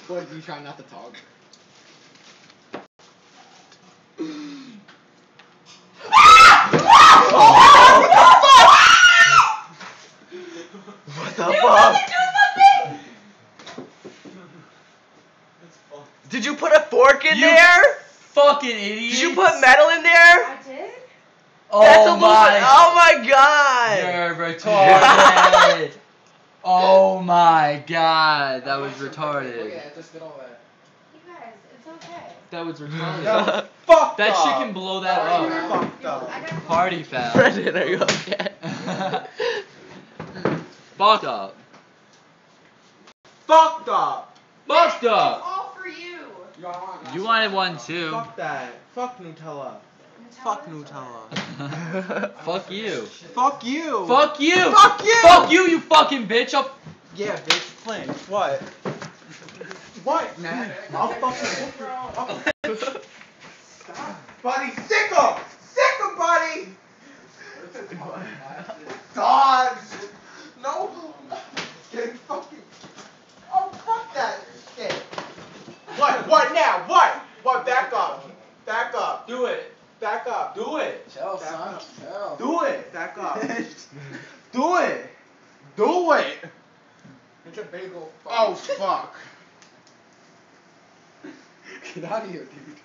What, you trying not to talk? What the fuck? Did you put a fork in there? Fucking idiot. Did you put metal in there? I did? That's Oh aluminum. Oh my god. You're retarded. Oh my god. That was Look retarded. at it, just did all that. You guys, it's okay. That was retarded. No, fuck That shit can blow that up. Fucked up. I got Party foul. Brendan, are you okay? Fuck up. Fucked up. Fucked It's up. all for you. You wanted one too. Fuck that. Fuck Nutella. Fuck Nutella. Fuck you. Fuck you. Fuck you. Fuck you. Fuck you, you fucking bitch. Yeah, bitch. Flint. What? What? Nah. I'll fucking. Stop. Buddy, sick 'em! Sick 'em, buddy! Dogs! No! Getting fucking. Oh, fuck that shit! What now? What? Back up! Back up! Do it. Back up! Do it. Chill, Back son. up. Chill. Do it! Back up! Do it! Do it! Get your bagel. Oh, fuck. Get out of here, dude.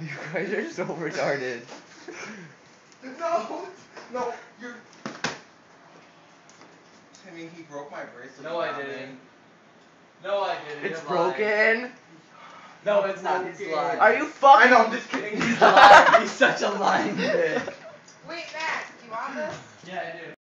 You guys are so retarded. No, you're. Timmy, he broke my bracelet. No, I didn't. No, I didn't. It's You're lying. broken. No, it's not. He's lying. Are you fucking? I know, I'm just kidding. He's lying. He's such a lying bitch. Wait, Max, do you want this? Yeah, I do.